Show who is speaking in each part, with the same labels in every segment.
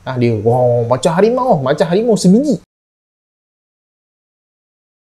Speaker 1: Dia wow, macam harimau sebiji.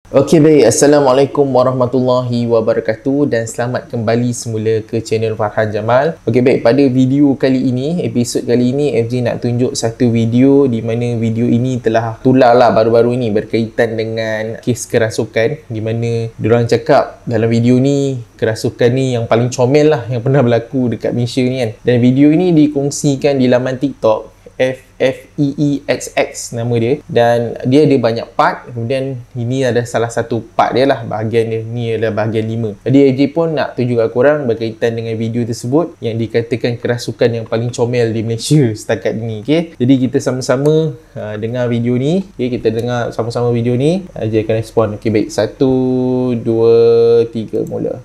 Speaker 1: Okey baik, Assalamualaikum warahmatullahi wabarakatuh dan selamat kembali semula ke channel Farhan Jamal. Okey baik, pada video kali ini, episod kali ini FJ nak tunjuk satu video di mana video ini telah tular lah baru-baru ini berkaitan dengan kes kerasukan, di mana diorang cakap dalam video ni kerasukan ni yang paling comel lah yang pernah berlaku dekat Malaysia ni kan. Dan video ini dikongsikan di laman TikTok FEEXX nama dia, dan dia ada banyak part. Kemudian ini ada salah satu part dia lah, bahagian dia ni adalah bahagian 5. Jadi AJ pun nak tunjuk kat korang berkaitan dengan video tersebut yang dikatakan kerasukan yang paling comel di Malaysia setakat ini. Okay? Jadi kita sama-sama dengar video ni. Okay? Kita dengar sama-sama video ni, AJ akan respon. Okay, baik, 1, 2, 3 mula.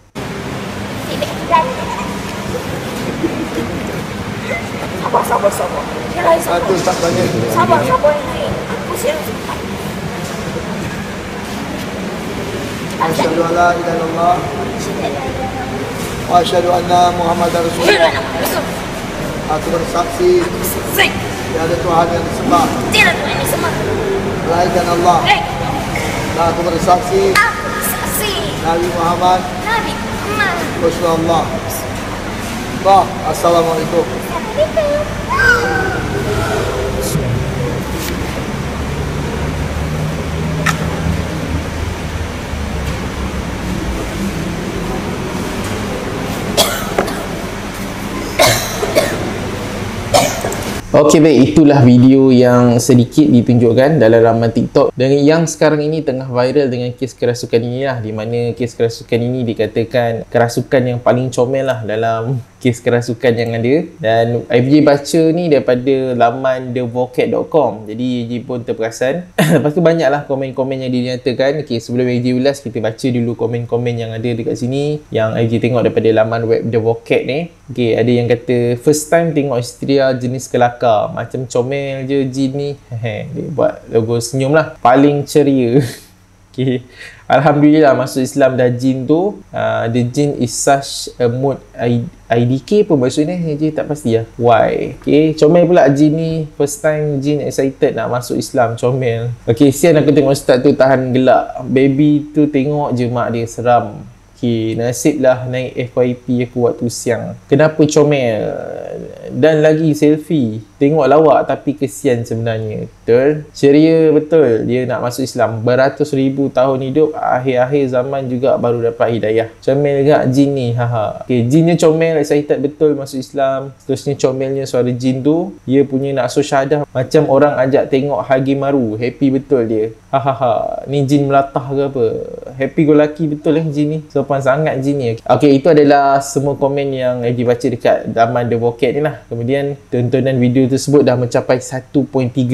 Speaker 2: Sabar. Satu tak banyak. Sabar yang naik. Aku siap cepat. Asyhadu an la ilaha illallah wa asyhadu anna Muhammadar Rasulullah. Aku bersaksi tiada Tuhan yang disembah melainkan Allah. Dan aku bersaksi Nabi Muhammad Rasulullah. Assalamualaikum.
Speaker 1: Okey baik, itulah video yang sedikit ditunjukkan dalam laman TikTok dan yang sekarang ini tengah viral dengan kes kerasukan ini lah, di mana kes kerasukan ini dikatakan kerasukan yang paling comel lah dalam kes kerasukan yang ada. Dan FJ baca ni daripada laman thevocab.com, jadi FJ pun terperasan. Lepas tu banyaklah komen-komen yang dinyatakan. Okay, sebelum FJ ulas, kita baca dulu komen-komen yang ada dekat sini yang FJ tengok daripada laman web The Vocab ni. Okay, ada yang kata first time tengok Istria jenis kelakar, macam comel je jin ni. Dia buat logo senyum lah, paling ceria. Okay. Alhamdulillah masuk Islam dah jin tu. The jin is such a mood. IDK pun maksudnya je tak pasti lah. Why? Okay, comel pula jin ni. First time jin excited nak masuk Islam, comel. Okay, sian aku tengok ustaz tu tahan gelak. Baby tu tengok je mak dia seram. Okay, nasib lah naik FYP aku waktu siang. Kenapa comel? Dan lagi selfie. Tengok lawak tapi kesian sebenarnya. Betul? Ceria betul. Dia nak masuk Islam. Beratus ribu tahun hidup, akhir-akhir zaman juga baru dapat hidayah. Comel gak jin ni? Haha. Okay, jinnya comel, excited betul masuk Islam. Terusnya comelnya suara jin tu. Dia punya nak syahadah macam orang ajak tengok Hagimaru. Happy betul dia. Hahaha. Ni jin melatah ke apa? Happy go lucky betul jin ni. Sopan sangat jin ni. Okay, itu adalah semua komen yang dibaca dekat laman The Vocab ni lah. Kemudian tontonan video tersebut dah mencapai 1.3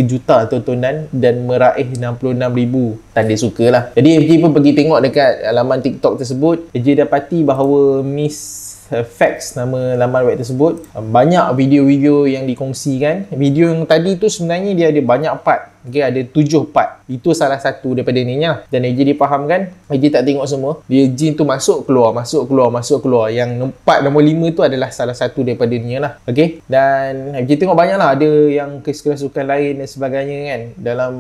Speaker 1: juta tontonan dan meraih 66,000 tanda suka lah. Jadi FJ pun pergi tengok dekat laman TikTok tersebut. FJ dapati bahawa Miss Facts nama laman web tersebut, banyak video-video yang dikongsikan. Video yang tadi tu sebenarnya dia ada banyak part. Okay, ada 7 part. Itu salah satu daripada ni lah. Dan AJ dipahamkan, AJ tak tengok semua. Dia jin tu masuk keluar. Yang part nombor 5 tu adalah salah satu daripada ni lah. Okay, dan AJ tengok banyak lah. Ada yang kerasukan lain dan sebagainya kan. Dalam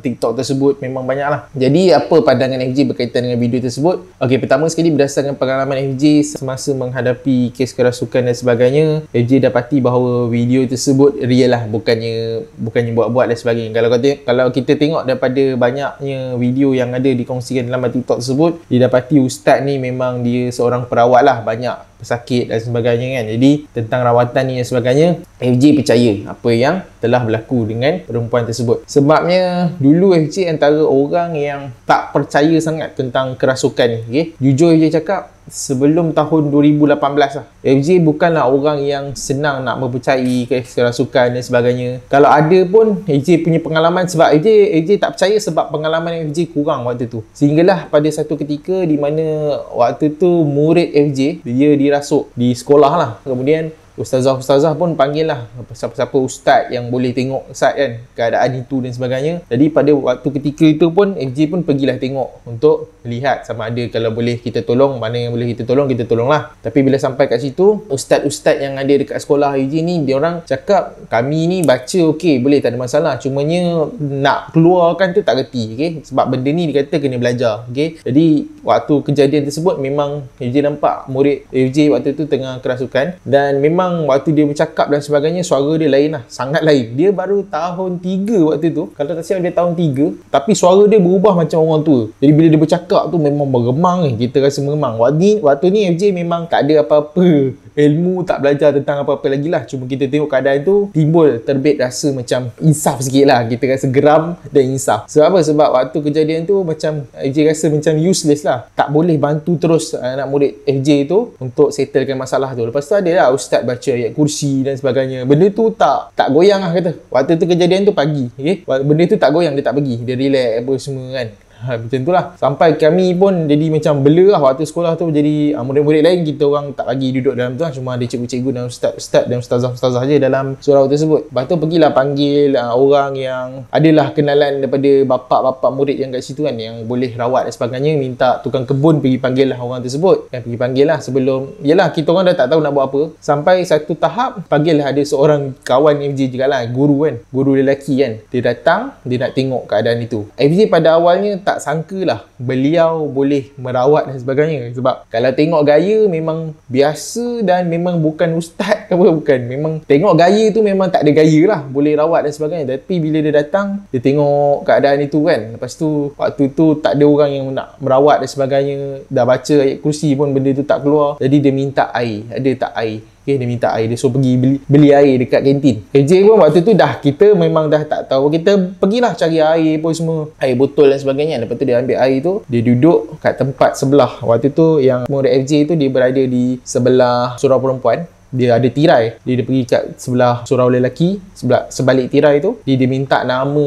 Speaker 1: TikTok tersebut memang banyak lah. Jadi apa pandangan FJ berkaitan dengan video tersebut? Okay, pertama sekali berdasarkan pengalaman FJ semasa menghadapi kes kerasukan dan sebagainya, FJ dapati bahawa video tersebut real lah. Bukannya buat-buat dan sebagainya. Kalau kita tengok daripada banyaknya video yang ada dikongsikan dalam TikTok tersebut, didapati ustaz ni memang dia seorang perawat lah, banyak pesakit dan sebagainya kan. Jadi tentang rawatan ni dan sebagainya, FJ percaya apa yang telah berlaku dengan perempuan tersebut. Sebabnya dulu FJ antara orang yang tak percaya sangat tentang kerasukan ni. Okay? Jujur FJ cakap, sebelum tahun 2018 lah, FJ bukanlah orang yang senang nak mempercayai kerasukan dan sebagainya. Kalau ada pun FJ punya pengalaman, sebab FJ tak percaya sebab pengalaman FJ kurang waktu tu. Sehinggalah pada satu ketika di mana waktu tu murid FJ dia dirasuk di sekolah lah. Kemudian ustazah-ustazah pun panggil lah siapa-siapa ustaz yang boleh tengok Ustaz kan keadaan itu dan sebagainya. Jadi pada waktu ketika itu pun FJ pun pergilah tengok untuk lihat sama ada kalau boleh kita tolong, mana yang boleh kita tolonglah. Tapi bila sampai kat situ, ustaz-ustaz yang ada dekat sekolah FJ ni, dia orang cakap kami ni baca okey, boleh, tak ada masalah, cumanya nak keluarkan tu tak reti, okey, sebab benda ni dia kata kena belajar, okey. Jadi waktu kejadian tersebut memang FJ nampak murid FJ waktu tu tengah kerasukan, dan memang waktu dia bercakap dan sebagainya, suara dia lain lah, sangat lain. Dia baru tahun 3 waktu tu, kalau tak silap dia tahun 3, tapi suara dia berubah macam orang tua. Jadi bila dia bercakap tu memang bergemang ni, kita rasa meremang. Waktu ni FJ memang tak ada apa-apa ilmu, tak belajar tentang apa-apa lagi lah. Cuma kita tengok keadaan tu, timbul terbit rasa macam insaf sikit lah. Kita rasa geram dan insaf. Sebab apa? Sebab waktu kejadian tu macam FJ rasa macam useless lah. Tak boleh bantu terus anak murid FJ tu untuk settlekan masalah tu. Lepas tu ada lah ustaz baca ayat kursi dan sebagainya. Benda tu tak goyang lah kata. Waktu tu kejadian tu pagi, okay? Benda tu tak goyang, dia tak pergi. Dia relax apa semua kan. Macam tu lah. Sampai kami pun jadi macam bela lah waktu sekolah tu. Jadi murid-murid lain kita orang tak bagi duduk dalam tu lah. Cuma ada cikgu-cikgu dan ustaz-ustaz dan ustazah-ustazah je dalam surau tersebut. Lepas tu pergilah panggil orang yang adalah kenalan daripada bapak-bapak murid yang kat situ kan, yang boleh rawat dan sebagainya. Minta tukang kebun pergi panggil lah orang tersebut kan, pergi panggil lah sebelum, yelah kita orang dah tak tahu nak buat apa. Sampai satu tahap panggil lah ada seorang kawan FJ juga lah, guru kan, guru lelaki kan. Dia datang, dia nak tengok keadaan itu. FJ pada awalnya tak sangka lah beliau boleh merawat dan sebagainya. Sebab kalau tengok gaya memang biasa dan memang bukan ustaz ke apa, bukan. Memang tengok gaya tu memang tak ada gaya lah, boleh rawat dan sebagainya. Tapi bila dia datang, dia tengok keadaan itu kan. Lepas tu waktu tu tak ada orang yang nak merawat dan sebagainya. Dah baca ayat kursi pun benda tu tak keluar. Jadi dia minta air. Ada tak air? Okay, dia minta air. Dia suruh pergi beli air dekat kantin. FJ pun waktu tu dah, kita memang dah tak tahu. Kita pergilah cari air pun semua, air botol dan sebagainya. Lepas tu dia ambil air tu, dia duduk kat tempat sebelah. Waktu tu yang murid FJ tu dia berada di sebelah surau perempuan. Dia ada tirai. Dia pergi kat sebelah surau lelaki, sebalik tirai tu. Dia minta nama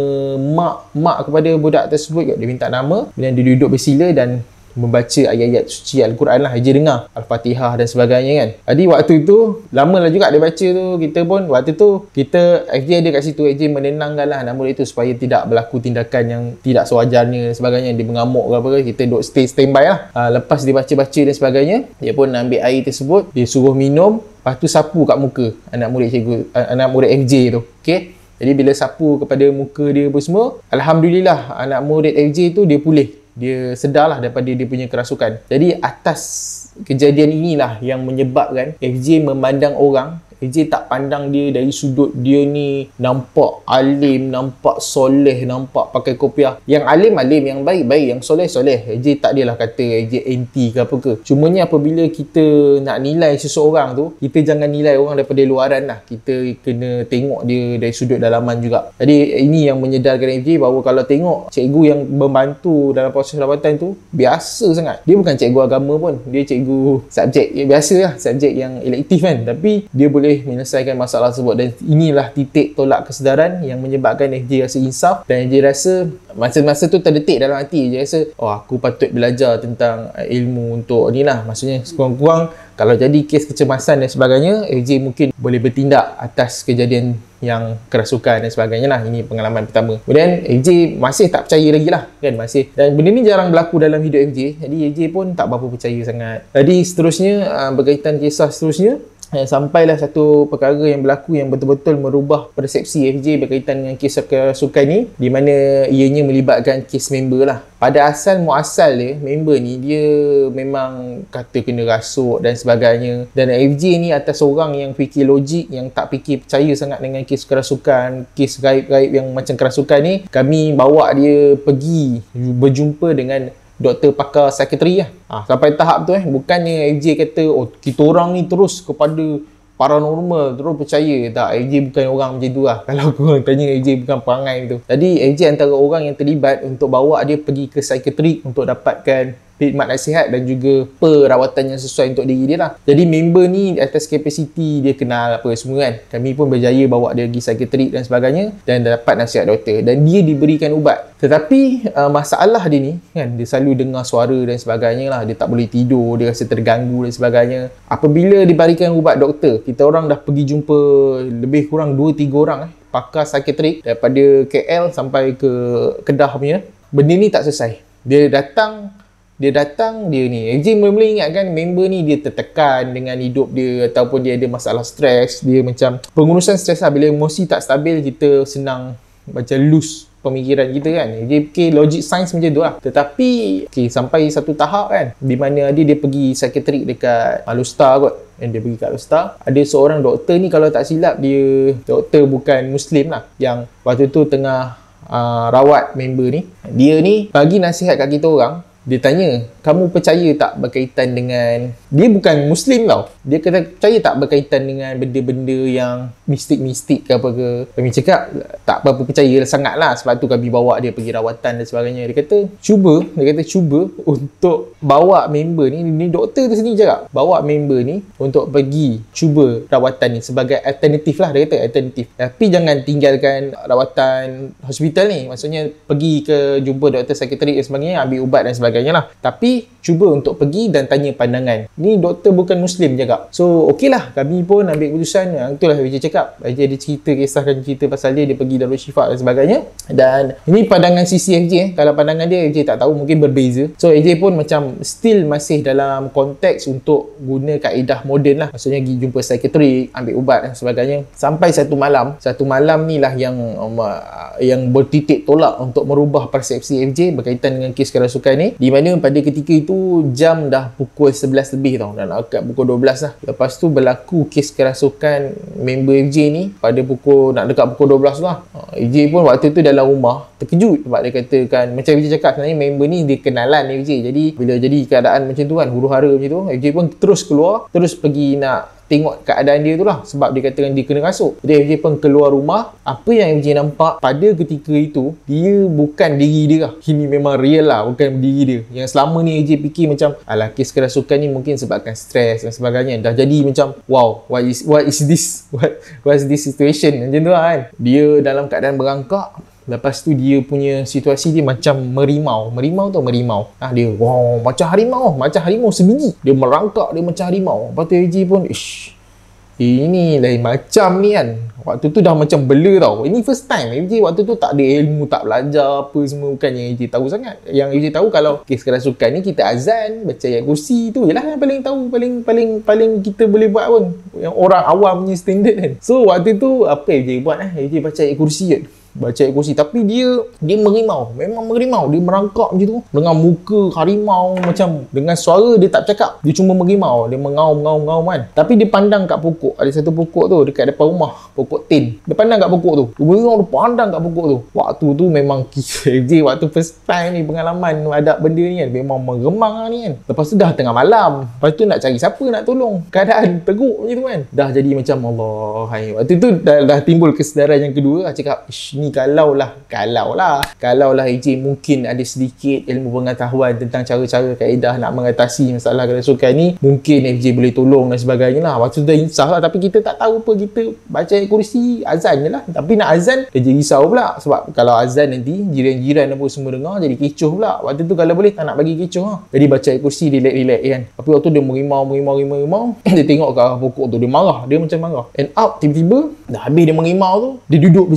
Speaker 1: mak kepada budak tersebut. Dia minta nama. Kemudian dia duduk bersila dan membaca ayat-ayat suci Al-Quran lah. Dia dengar Al-Fatihah dan sebagainya kan. Jadi waktu tu lama lah juga dia baca tu. Kita pun waktu tu FJ ada kat situ. FJ menenangkan lah anak murid itu supaya tidak berlaku tindakan yang tidak sewajarnya dan sebagainya. Dia mengamuk ke apa ke, kita duduk standby lah. Lepas dia baca-baca dan sebagainya, dia pun ambil air tersebut, dia suruh minum. Lepas tu sapu kat muka anak murid FJ tu. Okay, jadi bila sapu kepada muka dia pun semua, alhamdulillah anak murid FJ tu dia pulih. Dia sedarlah daripada dia punya kerasukan. Jadi atas kejadian inilah yang menyebabkan FJ memandang orang. FJ tak pandang dia dari sudut dia ni nampak alim, nampak soleh, nampak pakai kopiah. Yang alim, yang baik, yang soleh. FJ tak adalah kata FJ anti ke apa ke. Cumanya apabila kita nak nilai seseorang tu, kita jangan nilai orang daripada luaran lah. Kita kena tengok dia dari sudut dalaman juga. Jadi ini yang menyedarkan FJ bahawa kalau tengok cikgu yang membantu dalam proses rawatan tu, biasa sangat. Dia bukan cikgu agama pun. Dia cikgu subjek biasa lah, subjek yang elektif kan. Tapi dia boleh menyelesaikan masalah tersebut. Dan inilah titik tolak kesedaran yang menyebabkan FJ rasa insaf. Dan FJ rasa masa tu terdetik dalam hati. FJ rasa, oh aku patut belajar tentang ilmu untuk ni lah. Maksudnya sekurang-kurang kalau jadi kes kecemasan dan sebagainya, FJ mungkin boleh bertindak atas kejadian yang kerasukan dan sebagainya lah. Ini pengalaman pertama. Kemudian FJ masih tak percaya lagi lah kan, masih. Dan benda ni jarang berlaku dalam hidup FJ. Jadi FJ pun tak berapa percaya sangat. Jadi seterusnya, berkaitan kisah seterusnya, sampailah satu perkara yang berlaku yang betul-betul merubah persepsi FJ berkaitan dengan kes kerasukan ni, di mana ianya melibatkan kes member lah. Pada asal muasal dia, member ni dia memang kata kena rasuk dan sebagainya. Dan FJ ni atas orang yang fikir logik, yang tak fikir percaya sangat dengan kes kerasukan, kes gaib-gaib yang macam kerasukan ni, kami bawa dia pergi berjumpa dengan doktor pakar psikiatri lah. Sampai tahap tu bukannya FJ kata, oh kita orang ni terus kepada paranormal, terus percaya. Tak, FJ bukan orang macam tu lah. Kalau korang tanya, FJ bukan perangai tu. Jadi FJ antara orang yang terlibat untuk bawa dia pergi ke psikiatri untuk dapatkan khidmat nasihat dan juga perawatan yang sesuai untuk diri dia lah. Jadi member ni atas kapasiti dia kenal apa semua kan. Kami pun berjaya bawa dia pergi psikiatrik dan sebagainya dan dapat nasihat doktor dan dia diberikan ubat. Tetapi masalah dia ni kan, dia selalu dengar suara dan sebagainya lah. Dia tak boleh tidur, dia rasa terganggu dan sebagainya. Apabila diberikan ubat doktor, kita orang dah pergi jumpa lebih kurang 2-3 orang pakar psikiatrik daripada KL sampai ke Kedah punya. Benda ni tak selesai. Dia datang dia ni AJ mula-mula ingat kan member ni dia tertekan dengan hidup dia ataupun dia ada masalah stres. Dia macam pengurusan stres lah. Bila emosi tak stabil, kita senang macam lose pemikiran kita kan. AJ fikir logic science macam tu lah. Tetapi sampai satu tahap kan di mana dia pergi psikiatrik dekat Alustar kot. Dan dia pergi kat Alustar, ada seorang doktor ni, kalau tak silap dia doktor bukan Muslim lah, yang waktu tu tengah rawat member ni. Dia ni bagi nasihat kat kita orang. Dia tanya, kamu percaya tak berkaitan dengan... Dia bukan Muslim tau. Dia kata, percaya tak berkaitan dengan benda-benda yang mistik-mistik ke apa ke. Kami cakap, tak apa-apa percaya sangat lah. Sebab tu kami bawa dia pergi rawatan dan sebagainya. Dia kata, cuba untuk bawa member ni. Ni doktor tu sendiri cakap, bawa member ni untuk pergi cuba rawatan ni sebagai alternatif lah. Dia kata, alternatif. Tapi jangan tinggalkan rawatan hospital ni. Maksudnya, pergi ke jumpa doktor psikiatrik dan sebagainya, ambil ubat dan sebagainya lah. Tapi cuba untuk pergi dan tanya pandangan. Ni doktor bukan Muslim cakap. So okey lah, kami pun ambil keputusan. Itulah AJ cakap, AJ ada kisahkan cerita pasal dia pergi Darul Shifa dan sebagainya. Dan ini pandangan sisi AJ. Kalau pandangan dia AJ tak tahu, mungkin berbeza. So AJ pun macam still masih dalam konteks untuk guna kaedah moden lah. Maksudnya pergi jumpa psikiatrik, ambil ubat dan sebagainya. Sampai satu malam ni lah yang bertitik tolak untuk merubah persepsi AJ berkaitan dengan kes kerasukan ni. Di mana pada ketika itu jam dah pukul 11 lebih tau, dan agak pukul 12 lah. Lepas tu berlaku kes kerasukan member FJ ni pada nak dekat pukul 12 lah. FJ pun waktu tu dalam rumah terkejut sebab dia katakan, macam FJ cakap, sebenarnya member ni dia kenalan FJ. Jadi bila jadi keadaan macam tu kan, huru-hara macam tu, FJ pun terus keluar, terus pergi nak tengok keadaan dia tu lah, sebab dia katakan dia kena rasuk. Jadi FJ pun keluar rumah. Apa yang FJ nampak pada ketika itu, dia bukan diri dia lah. Ini memang real lah, bukan diri dia. Yang selama ni FJ fikir macam, alah, kes kerasukan ni mungkin sebabkan stres dan sebagainya. Dah jadi macam, wow, what is this? What is this situation? Macam tu lah kan. Dia dalam keadaan berangkak. Lepas tu dia punya situasi dia macam merimau. Merimau. Dia wow, macam harimau sebiji. Dia merangkak, dia macam harimau. Lepas tu AJ pun, ini lain macam ni kan. Waktu tu dah macam bela tau. Ini first time AJ waktu tu tak ada ilmu, tak belajar apa semua. Bukannya AJ tahu sangat. Yang AJ tahu kalau kes kerasukan ni kita azan, baca ayat kursi, tu je lah yang paling tahu. Paling kita boleh buat pun. Yang orang awam punya standard kan. So waktu tu apa AJ buat AJ baca ayat kursi je. Tapi dia merimau. Memang merimau. Dia merangkak macam tu dengan muka harimau, macam dengan suara dia tak bercakap. Dia cuma merimau. Dia mengaum kan. Tapi dia pandang kat pokok. Ada satu pokok tu dekat depan rumah, pokok tin. Dia pandang kat pokok tu. Dia pandang kat pokok tu. Waktu tu memang KJ waktu first time ni pengalaman ada benda ni kan, memang meremang ni kan. Lepas tu dah tengah malam. Lepas tu nak cari siapa nak tolong. Keadaan teruk macam tu kan. Dah jadi macam Allah. Waktu tu dah timbul kesedaran yang kedua. Cakap, ni kalau lah AJ mungkin ada sedikit ilmu pengetahuan tentang cara-cara kaedah nak mengatasi masalah kerasukan ni, mungkin FJ boleh tolong dan sebagainya lah. Waktu tu dah insaf lah, tapi kita tak tahu apa. Kita baca ayat kursi, azan je lah. Tapi nak azan dia jadi risau pula, sebab kalau azan nanti jiran-jiran apa semua dengar, jadi kecoh pula. Waktu tu kalau boleh tak nak bagi kecoh lah. Jadi baca ayat kursi, relax kan. Tapi waktu dia merimau dia tengok ke arah pokok tu, dia marah. Dia macam marah. And up, tiba-tiba dah habis dia merimau tu, dia duduk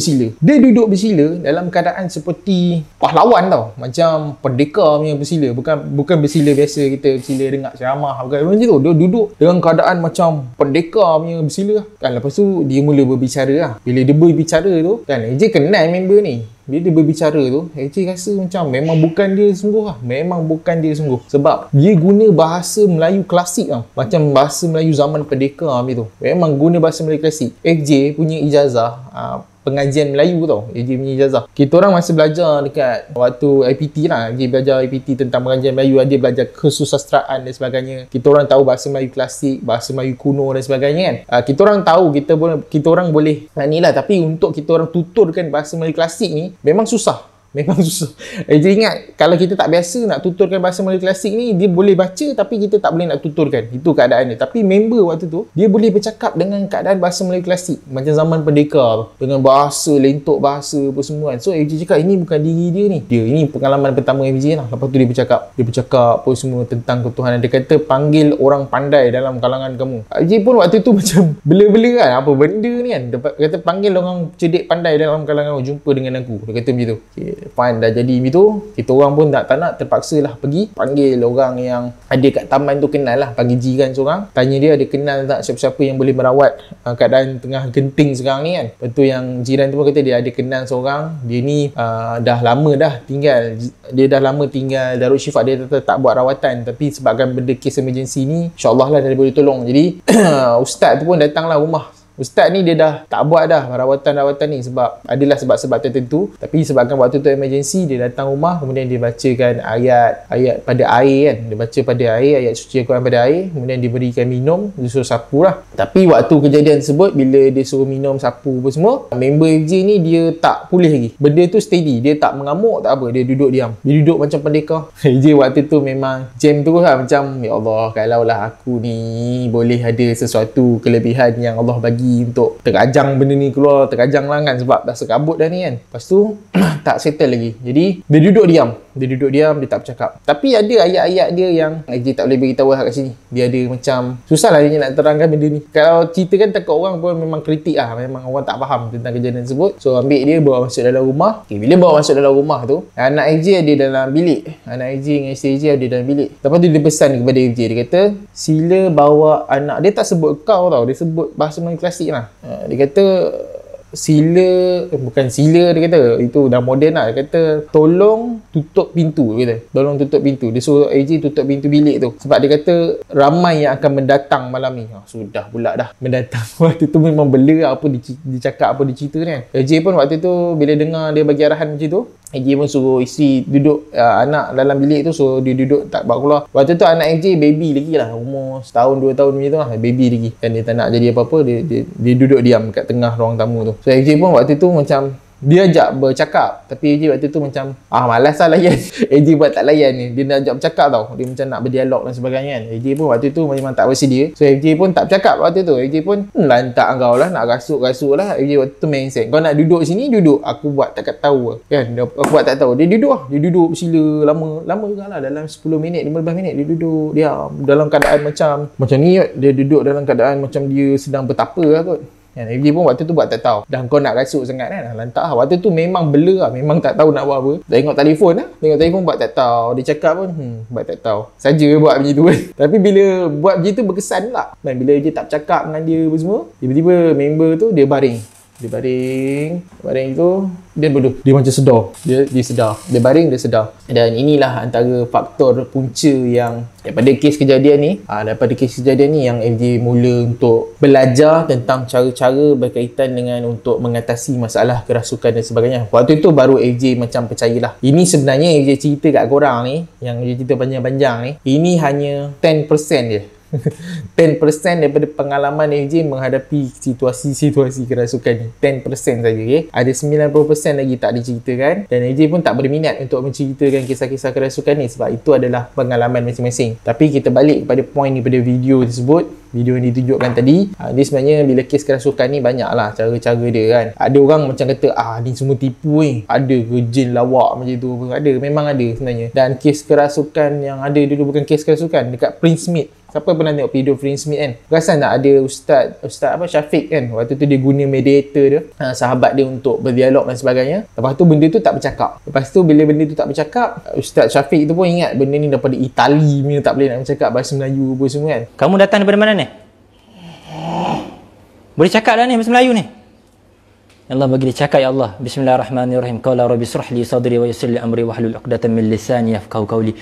Speaker 1: bersila dalam keadaan seperti pahlawan tau, macam pendekar punya bersila, bukan bersila biasa kita bersila dengar ceramah, bukan macam tu. Dia duduk dengan keadaan macam pendekar punya bersila kan. Lepas tu dia mula berbicara lah. Bila dia berbicara tu kan, AJ kenal member ni. Bila dia berbicara tu, AJ rasa macam memang bukan dia sungguh. Sebab dia guna bahasa Melayu klasik tau. Macam bahasa Melayu zaman pendekar macam tu. Memang guna bahasa Melayu klasik. AJ punya ijazah pengajian Melayu tau. AJ punya ijazah. Kita orang masih belajar dekat waktu IPT lah. AJ belajar IPT tentang pengajian Melayu. Dia belajar kesusastraan dan sebagainya. Kita orang tahu bahasa Melayu klasik, bahasa Melayu kuno dan sebagainya kan. Kita orang tahu, kita orang boleh ni lah. Tapi untuk kita orang tuturkan bahasa Melayu klasik ni memang susah. Memang susah. Jadi ingat, kalau kita tak biasa nak tuturkan bahasa Melayu klasik ni, dia boleh baca tapi kita tak boleh nak tuturkan. Itu keadaan dia. Tapi member waktu tu, dia boleh bercakap dengan keadaan bahasa Melayu klasik. Macam zaman Pendekar tu. Dengan bahasa, lentok bahasa apa semua kan. So FJ cakap, ini bukan diri dia ni. Ini pengalaman pertama FJ lah. Lepas tu dia bercakap. Dia bercakap apa semua tentang ketuhanan. Dia kata, panggil orang pandai dalam kalangan kamu. FJ pun waktu tu macam bela-bela kan. Apa benda ni kan. Dia kata, panggil orang cerdik pandai dalam kalangan kamu. Jumpa dengan aku. Dia kata macam tu. Okay. Fine, dah jadi begitu, kita orang pun tak nak, terpaksa lah pergi panggil orang yang ada kat taman tu, kenal lah, panggil jiran seorang, tanya dia ada kenal tak siapa-siapa yang boleh merawat keadaan tengah genting sekarang ni kan. Lepas tu yang jiran tu pun kata dia ada kenal seorang, dia ni dah lama dah tinggal Darul Shifa, dia tak buat rawatan, tapi sebabkan benda kes emergency ni, insyaAllah lah dia boleh tolong. Jadi ustaz tu pun datang lah rumah. Ustaz ni dia dah tak buat dah rawatan-rawatan ni sebab adalah sebab-sebab tertentu, tapi sebabkan waktu tu emergency, dia datang rumah, kemudian dia bacakan ayat pada air kan, dia baca pada air, ayat suci Al-Quran pada air, kemudian diberikan minum, dia suruh sapu lah. Tapi waktu kejadian tersebut, bila dia suruh minum, sapu apa semua, member FJ ni dia tak pulih lagi, benda tu steady, dia tak mengamuk tak apa, dia duduk diam, dia duduk macam pendekar. FJ waktu tu memang jam terus lah, macam ya Allah, kalau lah aku ni boleh ada sesuatu kelebihan yang Allah bagi untuk terajang benda ni keluar, terajang lah kan, sebab dah sekabut dah ni kan. Lepas tu tak settle lagi, jadi dia duduk diam, dia tak bercakap. Tapi ada ayat-ayat dia yang FJ tak boleh beritahu kat sini. Dia ada macam susah lah dia nak terangkan benda ni. Kalau ceritakan dekat orang pun memang kritik lah, memang orang tak faham tentang kejadian tersebut. So ambil dia, bawa masuk dalam rumah. Bila bawa masuk dalam rumah tu, anak FJ ada dalam bilik, anak FJ dengan isteri FJ ada dalam bilik. Lepas tu dia pesan kepada FJ, dia kata sila bawa anak, dia tak sebut kau tau, dia sebut bahasa Melayu klasik lah. Dia kata bukan sila, dia kata itu dah moden lah. Dia kata tolong tutup pintu, dia kata tolong tutup pintu. Dia suruh AJ tutup pintu bilik tu sebab dia kata ramai yang akan mendatang malam ni. Sudah pula dah mendatang. Waktu tu memang bela apa dicakap, apa dicerita ni kan. AJ pun waktu tu bila dengar dia bagi arahan macam tu, AJ pun suruh isteri duduk, anak dalam bilik tu, suruh dia duduk, tak bawa keluar. Waktu tu anak AJ baby lagi lah, umur setahun 2 tahun macam tu lah, baby lagi kan. Dia tak nak jadi apa-apa, dia duduk diam kat tengah ruang tamu tu. So AJ pun waktu tu macam dia ajak bercakap, tapi AJ waktu tu macam malas lah layan. AJ buat tak layan ni, dia nak ajak bercakap tau, dia macam nak berdialog dan sebagainya kan. AJ pun waktu tu memang tak bersedia, so AJ pun tak bercakap waktu tu. AJ pun lantak kau lah, nak rasuk-rasuk lah. AJ waktu tu main set, kau nak duduk sini duduk, aku buat tak tahu kan, aku buat tak tahu. Dia duduk lah, dia duduk sila lama juga lah, dalam 10 minit 15 minit dia duduk diam dalam keadaan macam ni. Dia duduk dalam keadaan macam dia sedang bertapa lah kot. FJ pun waktu tu buat tak tahu, dah kau nak rasuk sangat kan, lantak lah. Waktu tu memang bela lah, memang tak tahu nak buat apa. Tengok telefon buat tak tahu. Dia cakap pun buat tak tahu saja buat macam tu kan. Tapi bila buat macam tu berkesan lah. Dan bila dia tak bercakap dengan dia apa semua, tiba-tiba member tu dia baring tu, dia bodoh, dia macam sedar, dia sedar, dia baring, dia sedar. Dan inilah antara faktor punca yang daripada kes kejadian ni, yang FJ mula untuk belajar tentang cara-cara berkaitan dengan untuk mengatasi masalah kerasukan dan sebagainya. Waktu tu baru FJ macam percayalah. Ini sebenarnya FJ cerita kat korang ni, yang FJ cerita panjang-panjang ni, ini hanya 10% je. 10% daripada pengalaman FJ menghadapi situasi kerasukan ni. 10% saja, okay? Ada 90% lagi tak diceritakan, dan FJ pun tak berminat untuk menceritakan kisah-kisah kerasukan ni sebab itu adalah pengalaman masing-masing. Tapi kita balik kepada point ni pada video tersebut, video yang ditunjukkan tadi. Dia sebenarnya bila kes kerasukan ni banyaklah cara-cara dia kan. Ada orang macam kata ni semua tipu ni, ada ke jin lawak macam tu. Ada, memang ada sebenarnya. Dan kes kerasukan yang ada dulu bukan kes kerasukan, dekat Prince Smith. Siapa pernah tengok video Prince Smith kan? Perasan tak ada Ustaz Syafiq kan? Waktu tu dia guna mediator dia, sahabat dia untuk berdialog dan sebagainya. Lepas tu benda tu tak bercakap. Lepas tu bila benda tu tak bercakap, Ustaz Syafiq tu pun ingat benda ni daripada Itali punya, tak boleh nak bercakap bahasa Melayu apa semua kan.
Speaker 3: Kamu datang daripada mana ni? Boleh cakap dah ni bahasa Melayu ni? Ya Allah, bagi dia cakap ya Allah. Bismillahirrahmanirrahim. Qala rabbi shrah li sadri wa yassir li amri wahlul 'uqdatam min lisani yafqahu qawli.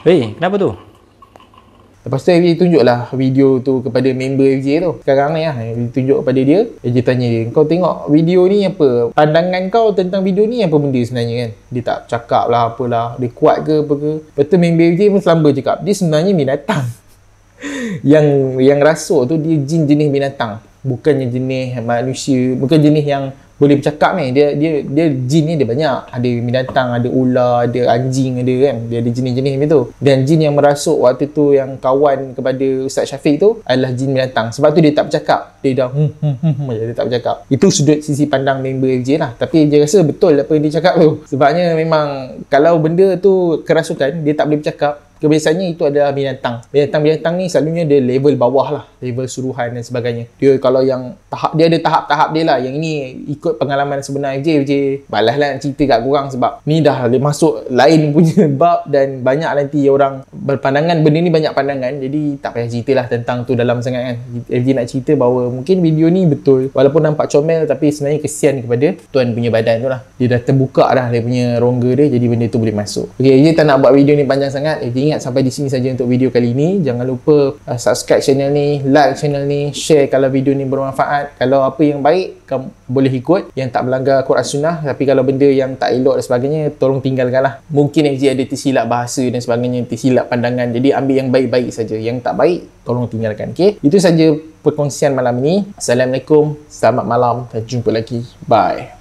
Speaker 3: Kenapa tu?
Speaker 1: Lepas tu FJ tunjuklah video tu kepada member FJ tu. Sekarang ni lah, FJ tunjuk kepada dia. FJ tanya dia, kau tengok video ni apa? Pandangan kau tentang video ni apa benda sebenarnya kan? Dia tak cakap lah apalah, dia kuat ke apa ke. Lepas tu member FJ pun selamba cakap, dia sebenarnya binatang. yang rasuk tu dia jin jenis binatang. bukannya jenis manusia, bukan jenis yang boleh bercakap ni. Dia jin ni dia banyak. Ada binatang, ada ular, ada anjing, ada kan. Dia ada jenis-jenis macam tu. Dan jin yang merasuk waktu tu yang kawan kepada Ustaz Syafiq tu adalah jin binatang. Sebab tu dia tak bercakap. Dia dah dia tak bercakap. Itu sudut sisi pandang member FJ lah. Tapi FJ rasa betul apa yang dia cakap tu. Sebabnya memang kalau benda tu kerasukan, dia tak boleh bercakap. Kebiasaannya itu adalah binatang. Binatang-binatang ni selalunya dia level bawah lah. Level suruhan dan sebagainya. Dia kalau yang dia ada tahap-tahap dia lah. Yang ini ikut pengalaman sebenar FJ balas lah nak cerita kat korang sebab ni dah dia masuk lain punya bab dan banyak nanti orang berpandangan. Benda ni banyak pandangan. Jadi tak payah cerita lah tentang tu dalam sangat kan. FJ nak cerita bahawa mungkin video ni betul. Walaupun nampak comel tapi sebenarnya kesian kepada tuan punya badan tu lah. Dia dah terbuka dah dia punya rongga dia. Jadi benda tu boleh masuk. Okay, FJ tak nak buat video ni panjang sangat. FJ ingat sampai di sini saja untuk video kali ini. Jangan lupa subscribe channel ni, like channel ni, share kalau video ni bermanfaat. Kalau apa yang baik kamu boleh ikut, yang tak melanggar Quran Sunnah. Tapi kalau benda yang tak elok dan sebagainya, tolong tinggalkanlah. Mungkin FJ ada tersilap bahasa dan sebagainya, tersilap pandangan. Jadi ambil yang baik-baik saja. Yang tak baik tolong tinggalkan. Okay? Itu saja perkongsian malam ini. Assalamualaikum, selamat malam dan jumpa lagi. Bye.